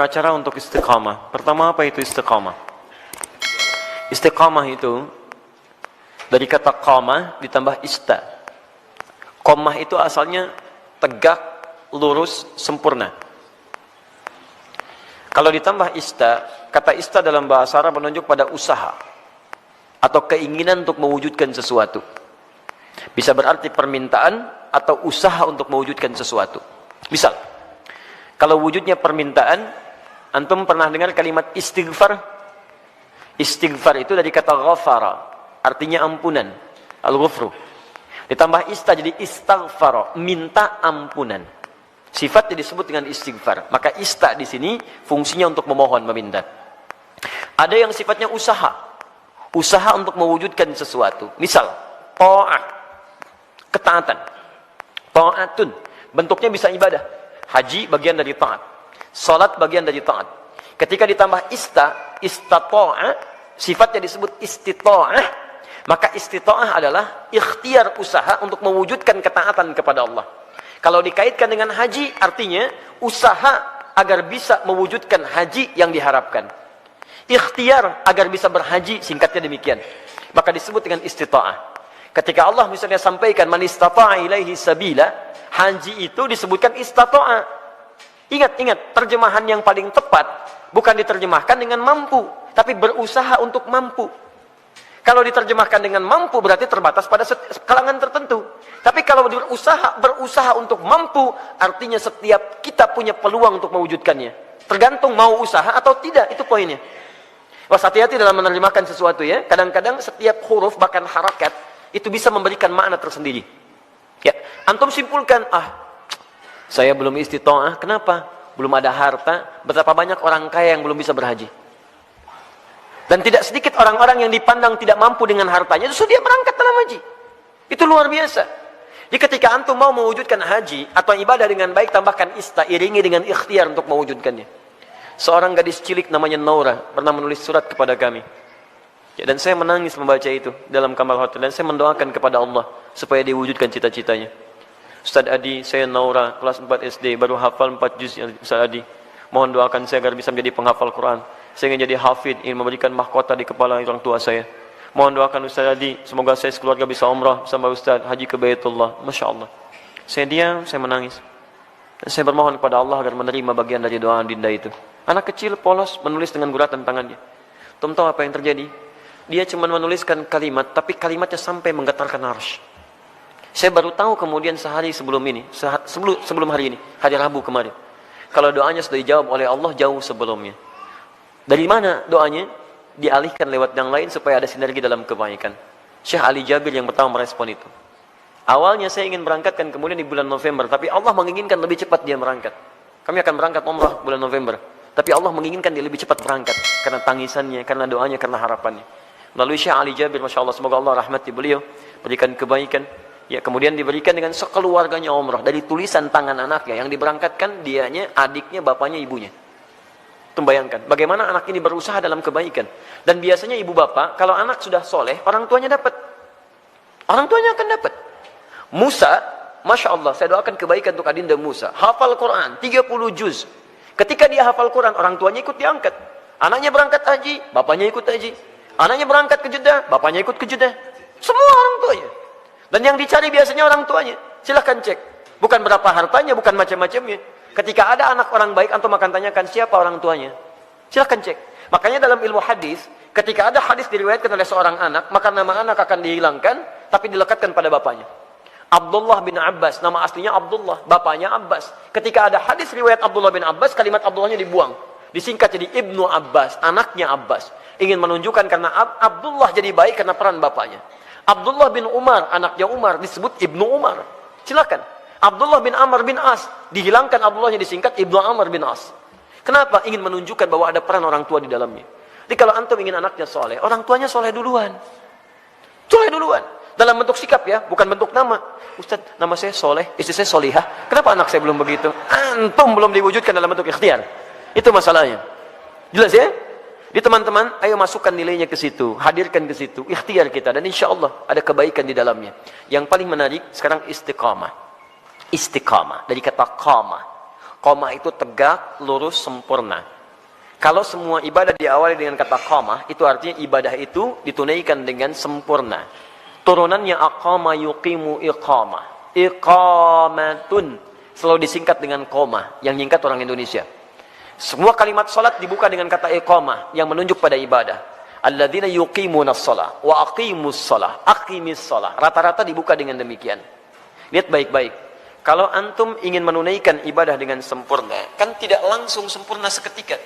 Tata cara untuk istiqamah. Pertama, apa itu istiqamah? Istiqamah itu dari kata qamah ditambah ista. Qamah itu asalnya tegak, lurus, sempurna. Kalau ditambah ista, kata ista dalam bahasa Arab menunjuk pada usaha atau keinginan untuk mewujudkan sesuatu. Bisa berarti permintaan atau usaha untuk mewujudkan sesuatu. Misal, kalau wujudnya permintaan, antum pernah dengar kalimat istighfar? Istighfar itu dari kata ghafara, artinya ampunan, al-ghufru. Ditambah ista jadi istaghfara, minta ampunan. Sifatnya disebut dengan istighfar. Maka ista di sini fungsinya untuk memohon, meminta. Ada yang sifatnya usaha. Usaha untuk mewujudkan sesuatu. Misal, ta'ah, ketaatan. Ta'atun, bentuknya bisa ibadah. Haji bagian dari taat. Salat bagian dari taat. Ketika ditambah istata'a, sifatnya disebut istita'ah, maka istita'ah adalah ikhtiar usaha untuk mewujudkan ketaatan kepada Allah. Kalau dikaitkan dengan haji, artinya usaha agar bisa mewujudkan haji yang diharapkan. Ikhtiar agar bisa berhaji, singkatnya demikian. Maka disebut dengan istita'ah. Ketika Allah misalnya sampaikan man istata'a ilaihi sabila, haji itu disebutkan istata'a. Ingat, terjemahan yang paling tepat bukan diterjemahkan dengan mampu, tapi berusaha untuk mampu. Kalau diterjemahkan dengan mampu berarti terbatas pada kalangan tertentu. Tapi kalau berusaha untuk mampu, artinya setiap kita punya peluang untuk mewujudkannya. Tergantung mau usaha atau tidak, itu poinnya. Hati-hati dalam menerjemahkan sesuatu ya. Kadang-kadang setiap huruf bahkan harakat itu bisa memberikan makna tersendiri. Ya, antum simpulkan, saya belum istita'ah, kenapa? Belum ada harta. Betapa banyak orang kaya yang belum bisa berhaji. Dan tidak sedikit orang-orang yang dipandang tidak mampu dengan hartanya, justru dia berangkat dalam haji. Itu luar biasa. Jadi ketika antum mau mewujudkan haji atau ibadah dengan baik, tambahkan ista, iringi dengan ikhtiar untuk mewujudkannya. Seorang gadis cilik namanya Naura pernah menulis surat kepada kami. Ya, dan saya menangis membaca itu dalam kamar hotel, dan saya mendoakan kepada Allah supaya diwujudkan cita-citanya. Ustaz Adi, saya Naura, kelas 4 SD, baru hafal 4 juz ya Ustaz Adi. Mohon doakan saya agar bisa menjadi penghafal Quran. Saya ingin jadi hafid, ingin memberikan mahkota di kepala orang tua saya. Mohon doakan Ustaz Adi, semoga saya sekeluarga bisa umrah bersama Ustaz, haji ke Baitullah. Masya Allah. Saya diam, saya menangis. Dan saya bermohon kepada Allah agar menerima bagian dari doa dinda itu. Anak kecil polos menulis dengan guratan tangannya. Tum tahu apa yang terjadi? Dia cuma menuliskan kalimat, tapi kalimatnya sampai menggetarkan arsy. Saya baru tahu kemudian sehari sebelum ini, sebelum hari ini, hari Rabu kemarin. Kalau doanya sudah dijawab oleh Allah jauh sebelumnya. Dari mana doanya? Dialihkan lewat yang lain supaya ada sinergi dalam kebaikan. Syekh Ali Jabir yang pertama merespon itu. Awalnya saya ingin berangkatkan kemudian di bulan November, tapi Allah menginginkan lebih cepat dia berangkat. Kami akan berangkat umrah bulan November, tapi Allah menginginkan dia lebih cepat berangkat karena tangisannya, karena doanya, karena harapannya. Melalui Syekh Ali Jabir, Masya Allah, semoga Allah rahmati beliau, berikan kebaikan. Ya, kemudian diberikan dengan sekeluarganya umrah dari tulisan tangan anaknya yang diberangkatkan, dianya, adiknya, bapaknya, ibunya. Bayangkan bagaimana anak ini berusaha dalam kebaikan. Dan biasanya ibu bapak kalau anak sudah soleh, orang tuanya dapat, orang tuanya akan dapat. Musa, Masya Allah, saya doakan kebaikan untuk adinda Musa, hafal Quran 30 juz. Ketika dia hafal Quran, orang tuanya ikut diangkat. Anaknya berangkat haji, bapaknya ikut haji. Anaknya berangkat ke Jeddah, bapaknya ikut ke Jeddah. Semua orang tuanya. Dan yang dicari biasanya orang tuanya. Silahkan cek, bukan berapa hartanya, bukan macam-macamnya. Ketika ada anak orang baik, antum akan tanyakan siapa orang tuanya. Silahkan cek. Makanya dalam ilmu hadis, ketika ada hadis diriwayatkan oleh seorang anak, maka nama anak akan dihilangkan, tapi dilekatkan pada bapaknya. Abdullah bin Abbas, nama aslinya Abdullah, bapaknya Abbas. Ketika ada hadis riwayat Abdullah bin Abbas, kalimat Abdullahnya dibuang. Disingkat jadi Ibnu Abbas, anaknya Abbas. Ingin menunjukkan karena Abdullah jadi baik karena peran bapaknya. Abdullah bin Umar, anaknya Umar, disebut Ibnu Umar. Silakan. Abdullah bin Amr bin As, dihilangkan Abdullahnya, disingkat Ibnu Amr bin As. Kenapa? Ingin menunjukkan bahwa ada peran orang tua di dalamnya. Jadi kalau antum ingin anaknya soleh, orang tuanya soleh duluan. Soleh duluan. Dalam bentuk sikap ya, bukan bentuk nama. Ustaz, nama saya soleh, istri saya solihah. Kenapa anak saya belum begitu? Antum belum diwujudkan dalam bentuk ikhtiar. Itu masalahnya. Jelas ya? Di teman-teman, ayo masukkan nilainya ke situ, hadirkan ke situ, ikhtiar kita, dan insya Allah ada kebaikan di dalamnya. Yang paling menarik sekarang istiqamah. Istiqamah dari kata qamah. Qamah itu tegak, lurus, sempurna. Kalau semua ibadah diawali dengan kata qamah, itu artinya ibadah itu ditunaikan dengan sempurna. Turunannya aqama yuqimu iqamah. Iqamatun selalu disingkat dengan qamah, yang nyingkat orang Indonesia. Semua kalimat salat dibuka dengan kata iqamah yang menunjuk pada ibadah. Alladzina yuqimunas shalah wa aqimus shalah, aqimis shalah. Rata-rata dibuka dengan demikian. Lihat baik-baik. Kalau antum ingin menunaikan ibadah dengan sempurna, kan tidak langsung sempurna seketika.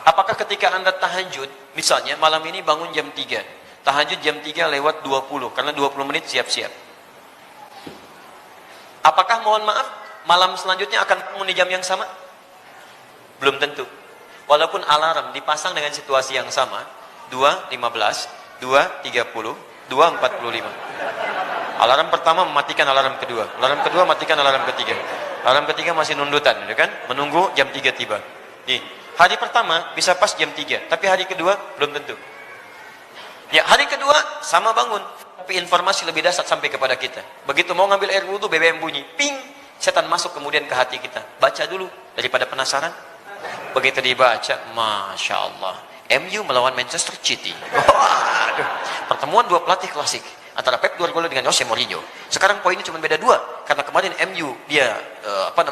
Apakah ketika Anda tahajud, misalnya malam ini bangun jam 3, tahajud jam 3 lewat 20, karena 20 menit siap-siap. Apakah mohon maaf, malam selanjutnya akan bangun di jam yang sama? Belum tentu. Walaupun alarm dipasang dengan situasi yang sama, 2.15, 2.30, 2.45. Alarm pertama mematikan alarm kedua, alarm kedua matikan alarm ketiga, alarm ketiga masih nundutan, ya kan? Menunggu jam 3 tiba. Nih, hari pertama bisa pas jam 3, tapi hari kedua belum tentu. Ya, hari kedua sama bangun, tapi informasi lebih dahsyat sampai kepada kita. Begitu mau ngambil air wudhu, BBM bunyi, ping, setan masuk kemudian ke hati kita. Baca dulu daripada penasaran. Begitu dibaca, Masya Allah, MU melawan Manchester City. Waduh, pertemuan dua pelatih klasik antara Pep Guardiola dengan Jose Mourinho. Sekarang poinnya cuma beda 2, karena kemarin MU dia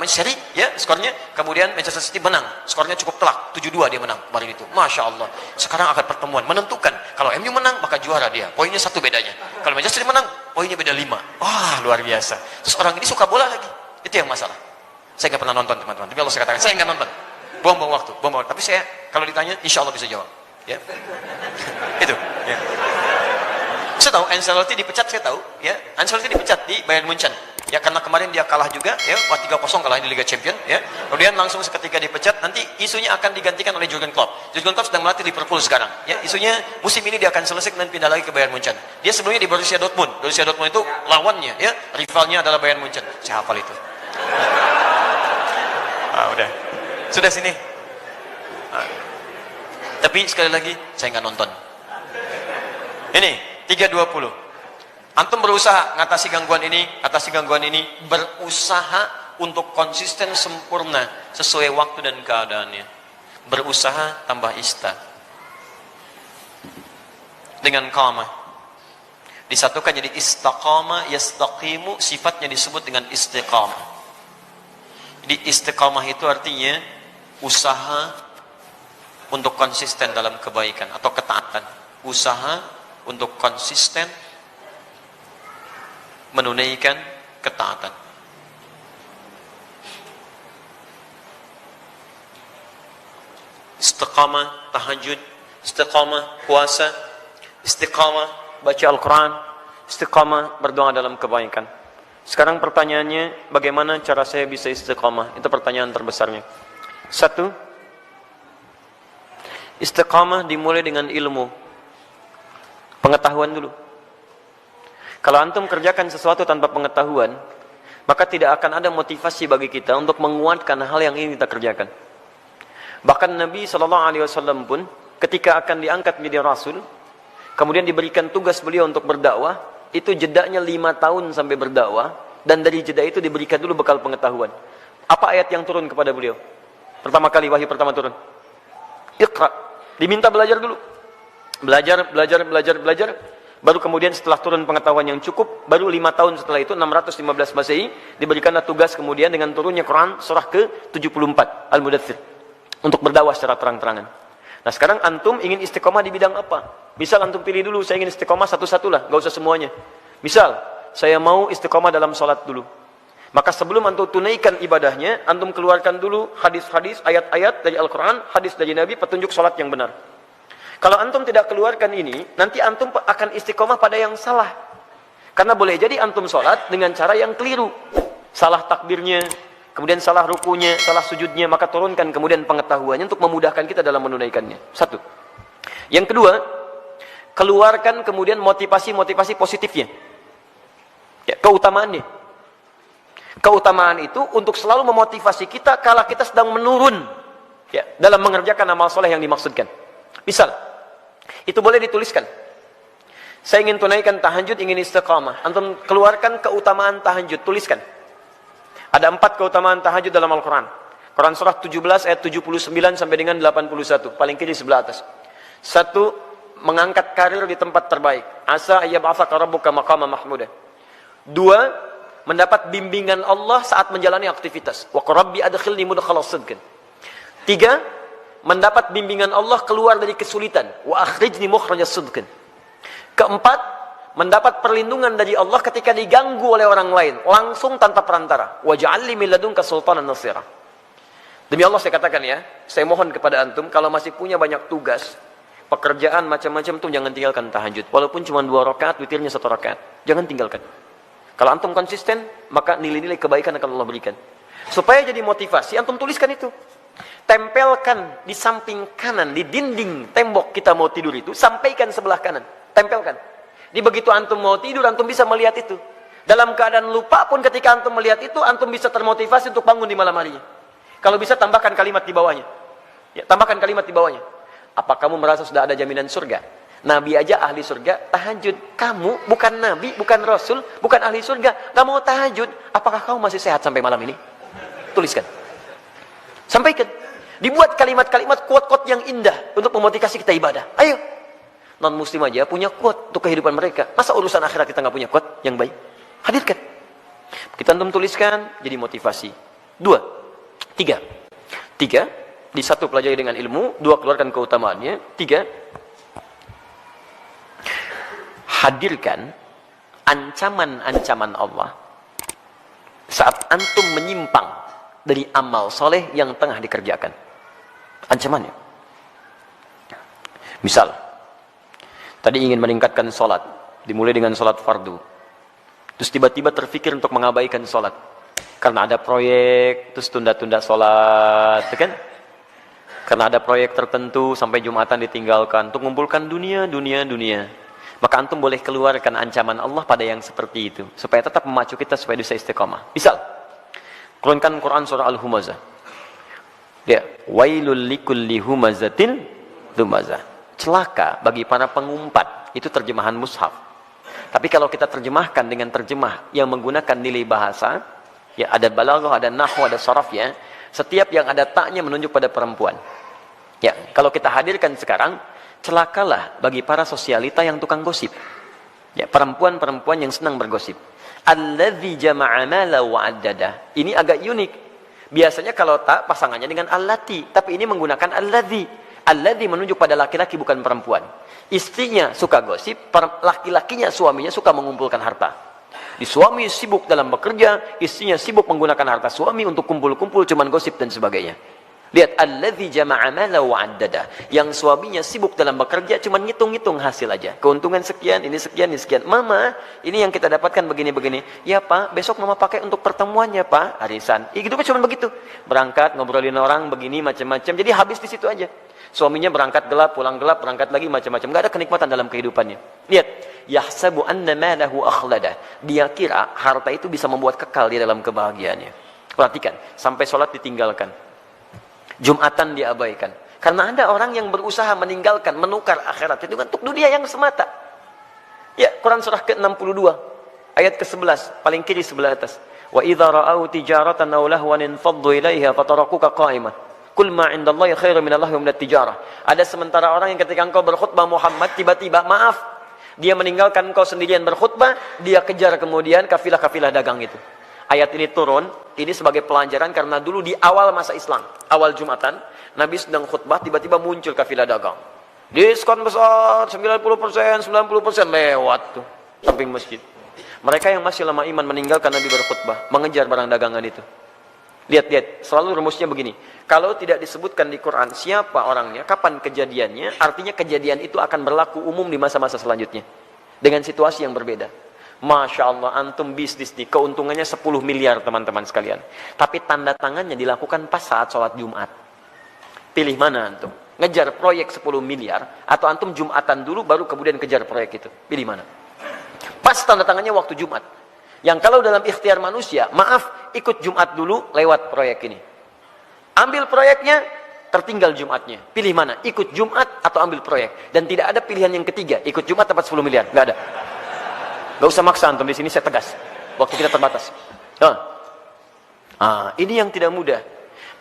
seri ya skornya, kemudian Manchester City menang, skornya cukup telak, 7-2 dia menang kemarin itu. Masya Allah. Sekarang akan pertemuan menentukan, kalau MU menang maka juara dia, poinnya 1 bedanya. Kalau Manchester City menang, poinnya beda 5. Wah, luar biasa. Terus orang ini suka bola lagi, itu yang masalah. Saya nggak pernah nonton teman-teman, tapi kalau saya katakan saya nggak nonton, buang-buang waktu. Tapi saya kalau ditanya insya Allah bisa jawab ya. Itu ya. Saya tahu Ancelotti dipecat, saya tahu ya. Ancelotti dipecat di Bayern Munchen ya, karena kemarin dia kalah juga ya, 3-0 kalah di Liga Champions ya. Kemudian langsung seketika dipecat, nanti isunya akan digantikan oleh Jurgen Klopp. Jurgen Klopp sedang melatih Liverpool sekarang ya. Isunya musim ini dia akan selesai dan pindah lagi ke Bayern Munchen. Dia sebelumnya di Borussia Dortmund. Borussia Dortmund itu lawannya ya, rivalnya adalah Bayern Munchen. Saya hafal itu. Udah. Sudah sini. Tapi sekali lagi saya nggak nonton. Ini 3.20. Antum berusaha ngatasi gangguan ini, berusaha untuk konsisten sempurna sesuai waktu dan keadaannya. Berusaha tambah ista. Dengan qamah. Disatukan jadi istaqama, yastaqimu, sifatnya disebut dengan istiqamah. Jadi istiqamah itu artinya usaha untuk konsisten dalam kebaikan atau ketaatan. Usaha untuk konsisten menunaikan ketaatan. Istiqamah tahajud, istiqamah puasa, istiqamah baca Al-Quran, istiqamah berdoa dalam kebaikan. Sekarang pertanyaannya, bagaimana cara saya bisa istiqamah? Itu pertanyaan terbesarnya. 1, istiqamah dimulai dengan ilmu. Pengetahuan dulu. Kalau antum kerjakan sesuatu tanpa pengetahuan, maka tidak akan ada motivasi bagi kita untuk menguatkan hal yang ingin kita kerjakan. Bahkan Nabi SAW pun ketika akan diangkat menjadi Rasul, kemudian diberikan tugas beliau untuk berdakwah, itu jedanya 5 tahun sampai berdakwah, dan dari jeda itu diberikan dulu bekal pengetahuan. Apa ayat yang turun kepada beliau? Pertama kali wahyu pertama turun, Iqra. Diminta belajar dulu. Belajar. Baru kemudian setelah turun pengetahuan yang cukup, baru 5 tahun setelah itu, 615 Masehi, diberikanlah tugas kemudian dengan turunnya Quran surah ke-74 Al-Mudaththir untuk berdakwah secara terang-terangan. Nah sekarang antum ingin istiqomah di bidang apa? Misal antum pilih dulu, saya ingin istiqomah satu-satulah, gak usah semuanya. Misal saya mau istiqomah dalam sholat dulu. Maka sebelum antum tunaikan ibadahnya, antum keluarkan dulu hadis-hadis, ayat-ayat dari Al-Quran, hadis dari Nabi, petunjuk sholat yang benar. Kalau antum tidak keluarkan ini, nanti antum akan istiqomah pada yang salah. Karena boleh jadi antum sholat dengan cara yang keliru. Salah takbirnya, kemudian salah rukunya, salah sujudnya, maka turunkan kemudian pengetahuannya untuk memudahkan kita dalam menunaikannya. 1. Yang kedua, keluarkan kemudian motivasi-motivasi positifnya. Ya, keutamaannya. Keutamaan itu untuk selalu memotivasi kita kala kita sedang menurun ya, dalam mengerjakan amal soleh yang dimaksudkan. Misal, itu boleh dituliskan. Saya ingin tunaikan tahajud, ingin istiqamah. Antum keluarkan keutamaan tahajud, tuliskan. Ada 4 keutamaan tahajud dalam Al-Quran. Quran surah 17 ayat 79 sampai dengan 81, paling kiri sebelah atas. 1, mengangkat karir di tempat terbaik. Asa ayyab'atsaka rabbuka maqaman mahmuda. 2, mendapat bimbingan Allah saat menjalani aktivitas. Wa rabbi adkhilni mudkhala sidqin. 3, mendapat bimbingan Allah keluar dari kesulitan. Wa akhrijni mukhraja sidqin. 4, mendapat perlindungan dari Allah ketika diganggu oleh orang lain, langsung tanpa perantara. Waj'alni min ladunka sultanan nasira. Demi Allah saya katakan ya, saya mohon kepada antum, kalau masih punya banyak tugas, pekerjaan macam-macam tuh jangan tinggalkan tahajud. Walaupun cuma 2 rakaat, witirnya 1 rakaat. Jangan tinggalkan. Kalau antum konsisten, maka nilai-nilai kebaikan akan Allah berikan. Supaya jadi motivasi, antum tuliskan itu. Tempelkan di samping kanan, di dinding tembok kita mau tidur itu, sampaikan sebelah kanan. Tempelkan. Di begitu antum mau tidur, antum bisa melihat itu. Dalam keadaan lupa pun ketika antum melihat itu, antum bisa termotivasi untuk bangun di malam harinya. Kalau bisa tambahkan kalimat di bawahnya. Ya, tambahkan kalimat di bawahnya. Apa kamu merasa sudah ada jaminan surga? Nabi aja ahli surga, tahajud. Kamu bukan nabi, bukan rasul, bukan ahli surga, gak mau tahajud. Apakah kamu masih sehat sampai malam ini? Tuliskan. Sampaikan. Dibuat kalimat-kalimat quote-quote yang indah untuk memotivasi kita ibadah. Ayo. Non-muslim aja punya quote untuk kehidupan mereka. Masa urusan akhirat kita nggak punya quote yang baik? Hadirkan. Kita antum tuliskan, jadi motivasi. 2, 3. 3, di 1 pelajari dengan ilmu, 2 keluarkan keutamaannya, 3, hadirkan ancaman-ancaman Allah saat antum menyimpang dari amal soleh yang tengah dikerjakan. Ancamannya. Misal, tadi ingin meningkatkan sholat, dimulai dengan sholat fardu. Terus tiba-tiba terfikir untuk mengabaikan sholat. Karena ada proyek, terus tunda-tunda sholat. Kan? Karena ada proyek tertentu, sampai Jumatan ditinggalkan. Untuk mengumpulkan dunia. Maka antum boleh keluarkan ancaman Allah pada yang seperti itu. Supaya tetap memacu kita supaya bisa istiqamah. Misal, turunkan Quran surah Al-Humazah. Ya, wailul likulli humazatin lumazah. Celaka bagi para pengumpat. Itu terjemahan mushaf. Tapi kalau kita terjemahkan dengan terjemah yang menggunakan nilai bahasa, ya ada balaghah, ada nahwu, ada sharaf ya. Setiap yang ada taknya menunjuk pada perempuan. Ya, kalau kita hadirkan sekarang, celakalah bagi para sosialita yang tukang gosip. Ya, perempuan-perempuan yang senang bergosip. Alladzi jama'a mala wa addada. Ini agak unik. Biasanya kalau tak pasangannya dengan allati, tapi ini menggunakan alladzi. Alladzi menunjuk pada laki-laki bukan perempuan. Istrinya suka gosip, laki-lakinya suaminya suka mengumpulkan harta. Di suami sibuk dalam bekerja, istrinya sibuk menggunakan harta suami untuk kumpul-kumpul cuman gosip dan sebagainya. Lihat, alladzi jama'a mala wa addada. Yang suaminya sibuk dalam bekerja cuman ngitung-ngitung hasil aja. Keuntungan sekian, ini sekian, ini sekian. Mama, ini yang kita dapatkan begini-begini. Ya Pak, besok mama pakai untuk pertemuannya Pak, arisan. Gitu kan cuman begitu. Berangkat ngobrolin orang begini macam-macam. Jadi habis di situ aja. Suaminya berangkat gelap, pulang gelap, berangkat lagi macam-macam. Gak ada kenikmatan dalam kehidupannya. Lihat, yahsabu anna malahu akhlada. Dia kira harta itu bisa membuat kekal dia dalam kebahagiaannya. Perhatikan, sampai sholat ditinggalkan. Jumatan diabaikan. Karena ada orang yang berusaha meninggalkan, menukar akhirat itu untuk dunia yang semata. Ya, Quran surah ke-62 ayat ke-11, paling kiri sebelah atas. Wa idza ra'au tijaratan aw lahwan infaddu ilaiha fatarakuka qa'imah. Kul ma 'indallahi khairum minallahi wa minat tijarah. Ada sementara orang yang ketika engkau berkhutbah Muhammad tiba-tiba maaf, dia meninggalkan engkau sendirian berkhutbah, dia kejar kemudian kafilah-kafilah dagang itu. Ayat ini turun, ini sebagai pelajaran karena dulu di awal masa Islam, awal Jumatan, Nabi sedang khutbah, tiba-tiba muncul kafilah dagang. Diskon besar, 90%, 90% lewat tuh, samping masjid. Mereka yang masih lama iman meninggalkan Nabi berkhutbah, mengejar barang dagangan itu. Lihat, selalu rumusnya begini. Kalau tidak disebutkan di Quran siapa orangnya, kapan kejadiannya, artinya kejadian itu akan berlaku umum di masa-masa selanjutnya. Dengan situasi yang berbeda. Masya Allah, antum bisnis nih, keuntungannya 10 miliar teman-teman sekalian. Tapi tanda tangannya dilakukan pas saat sholat Jumat. Pilih mana antum? Ngejar proyek 10 miliar, atau antum Jumatan dulu baru kemudian kejar proyek itu? Pilih mana? Pas tanda tangannya waktu Jumat. Yang kalau dalam ikhtiar manusia, maaf, ikut Jumat dulu lewat proyek ini. Ambil proyeknya, tertinggal Jumatnya. Pilih mana? Ikut Jumat atau ambil proyek? Dan tidak ada pilihan yang ketiga, ikut Jumat dapat 10 miliar. Nggak ada. Gak usah maksa antum, di sini saya tegas. Waktu kita terbatas. Ini yang tidak mudah.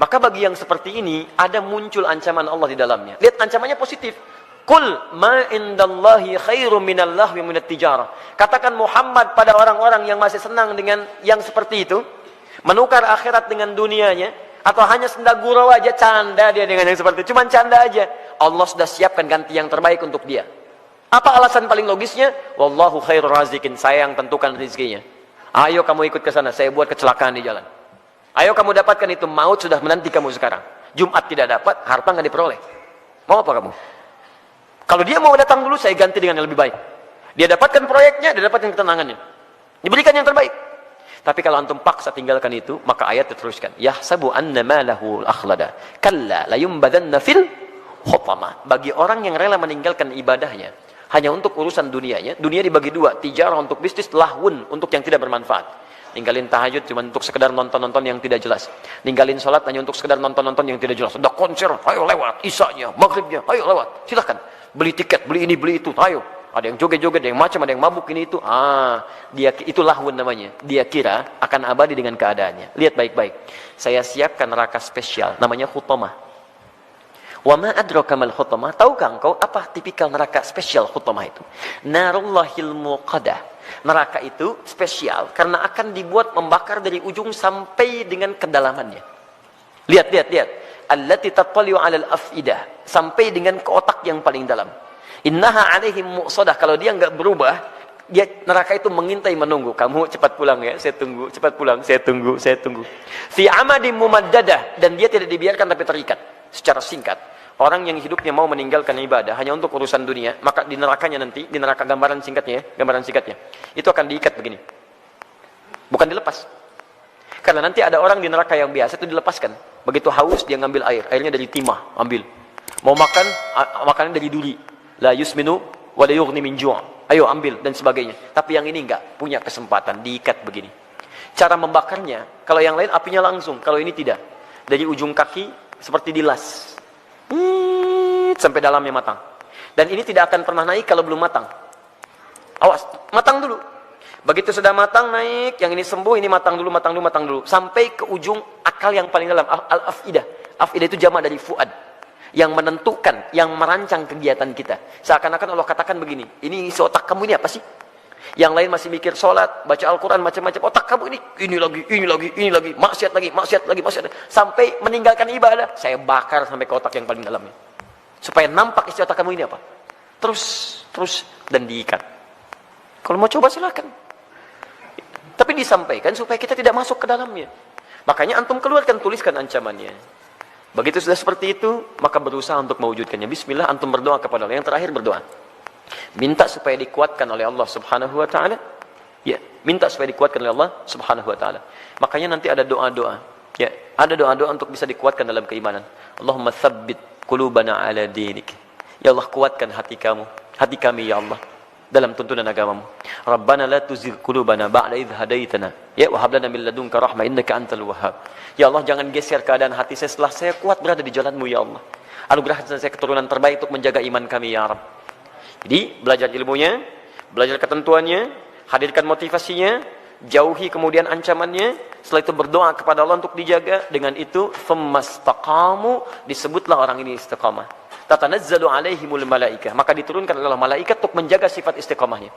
Maka bagi yang seperti ini, ada muncul ancaman Allah di dalamnya. Lihat ancamannya positif. Qul ma indallahi khairum minal lahwi minat tijarah. Katakan Muhammad pada orang-orang yang masih senang dengan yang seperti itu, menukar akhirat dengan dunianya, atau hanya senda gurau aja, canda dia dengan yang seperti itu, cuman canda aja. Allah sudah siapkan ganti yang terbaik untuk dia. Apa alasan paling logisnya? Wallahu khairur razikin, saya yang tentukan rezekinya. Ayo kamu ikut ke sana, saya buat kecelakaan di jalan. Ayo kamu dapatkan itu, maut sudah menanti kamu sekarang. Jumat tidak dapat, harta nggak diperoleh. Mau apa kamu? Kalau dia mau datang dulu, saya ganti dengan yang lebih baik. Dia dapatkan proyeknya, dia dapatkan ketenangannya. Diberikan yang terbaik. Tapi kalau antum paksa tinggalkan itu, maka ayat diteruskan. Yahsabu anna malahu akhlada. Kalla layumbadanna fil khutama. Bagi orang yang rela meninggalkan ibadahnya, hanya untuk urusan dunianya, dunia dibagi dua. Tijarah untuk bisnis, lahwun untuk yang tidak bermanfaat. Ninggalin tahajud cuma untuk sekedar nonton-nonton yang tidak jelas. Ninggalin sholat hanya untuk sekedar nonton-nonton yang tidak jelas. Ada konser, ayo lewat. Isanya, maghribnya, ayo lewat. Silahkan. Beli tiket, beli ini, beli itu, ayo. Ada yang joget-joget, ada yang macam, ada yang mabuk ini itu. Dia itu lahwun namanya. Dia kira akan abadi dengan keadaannya. Lihat baik-baik. Saya siapkan neraka spesial, namanya khutamah. Wa ma adraka mal khutamah? Tahukah engkau apa tipikal neraka spesial khutamah itu? Narullahil muqadah. Neraka itu spesial karena akan dibuat membakar dari ujung sampai dengan kedalamannya. Lihat. Allati tattali'u 'alal afidah, sampai dengan ke otak yang paling dalam. Innaha 'alaihim mu'sadah. Kalau dia enggak berubah, dia neraka itu mengintai menunggu. Kamu cepat pulang ya, saya tunggu. Cepat pulang, saya tunggu. Fi amadim mumaddadah, dan dia tidak dibiarkan tapi terikat secara singkat. Orang yang hidupnya mau meninggalkan ibadah hanya untuk urusan dunia, maka di nerakanya nanti, di neraka gambaran singkatnya, itu akan diikat begini. Bukan dilepas. Karena nanti ada orang di neraka yang biasa itu dilepaskan. Begitu haus dia ngambil air, airnya dari timah, ambil. Mau makan, makanan dari duri. La yusminu wa la yughni min ju'. Ayo ambil dan sebagainya. Tapi yang ini enggak punya kesempatan, diikat begini. Cara membakarnya, kalau yang lain apinya langsung, kalau ini tidak. Dari ujung kaki seperti dilas. Sampai dalamnya matang. Dan ini tidak akan pernah naik kalau belum matang. Awas, matang dulu. Begitu sudah matang naik, yang ini sembuh, ini matang dulu. Sampai ke ujung akal yang paling dalam, al-afidah. Afidah itu jamak dari fuad. Yang menentukan, yang merancang kegiatan kita. Seakan-akan Allah katakan begini, ini isi otak kamu ini apa sih? Yang lain masih mikir sholat, baca Al-Quran, macam-macam. Otak kamu ini lagi. Maksiat lagi. Sampai meninggalkan ibadah, saya bakar sampai ke otak yang paling dalamnya. Supaya nampak isi otak kamu ini apa? Terus, dan diikat. Kalau mau coba silakan. Tapi disampaikan supaya kita tidak masuk ke dalamnya. Makanya antum keluarkan, tuliskan ancamannya. Begitu sudah seperti itu, maka berusaha untuk mewujudkannya. Bismillah, antum berdoa kepada Allah. Yang terakhir berdoa. Minta supaya dikuatkan oleh Allah Subhanahu wa taala. Ya, minta supaya dikuatkan oleh Allah Subhanahu wa taala. Makanya nanti ada doa-doa. Ya, ada doa-doa untuk bisa dikuatkan dalam keimanan. Allahumma tsabbit qulubana ala dinik. Ya Allah, kuatkan hati kami ya Allah dalam tuntunan agamamu. Rabbana la tuzigh qulubana ba'da idh hadaitana. Ya wa hab lana min ladunka rahmah innaka antal wahhab. Ya Allah, jangan geser keadaan hati saya setelah saya kuat berada di jalan-Mu ya Allah. Anugerahkan saya keturunan terbaik untuk menjaga iman kami ya Rabb. Jadi, belajar ilmunya, belajar ketentuannya, hadirkan motivasinya, jauhi kemudian ancamannya, setelah itu berdoa kepada Allah untuk dijaga. Dengan itu, fammastaqamu, disebutlah orang ini istiqamah. Tatanazzalu alaihimul malaikah, maka diturunkan oleh malaikat untuk menjaga sifat istiqamahnya.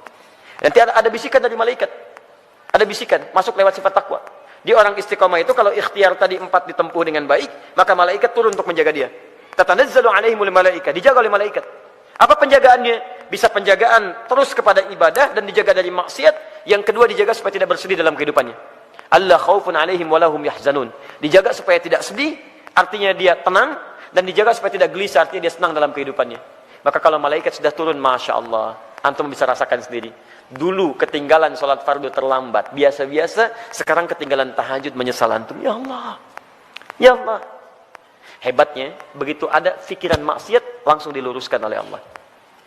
Nanti ada bisikan dari malaikat. Ada bisikan, masuk lewat sifat takwa. Dia orang istiqamah itu, kalau ikhtiar tadi 4 ditempuh dengan baik, maka malaikat turun untuk menjaga dia. Tatanazzalu alaihimul malaikah, dijaga oleh malaikat. Apa penjagaannya? Bisa penjagaan terus kepada ibadah dan dijaga dari maksiat. Yang kedua, dijaga supaya tidak bersedih dalam kehidupannya. Allah khaufun alaihim walahum yahzanun. Dijaga supaya tidak sedih, artinya dia tenang. Dan dijaga supaya tidak gelisah, artinya dia senang dalam kehidupannya. Maka kalau malaikat sudah turun, Masya Allah, antum bisa rasakan sendiri. Dulu ketinggalan sholat fardu terlambat, biasa-biasa. Sekarang ketinggalan tahajud, menyesal antum. Ya Allah, ya Allah. Hebatnya, begitu ada pikiran maksiat, langsung diluruskan oleh Allah.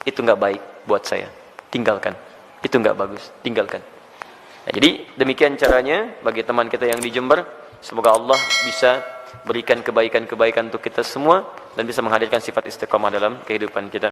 Itu nggak baik buat saya, tinggalkan. Itu nggak bagus, tinggalkan. Nah, jadi demikian caranya bagi teman kita yang di Jember. Semoga Allah bisa berikan kebaikan-kebaikan untuk kita semua dan bisa menghadirkan sifat istiqamah dalam kehidupan kita.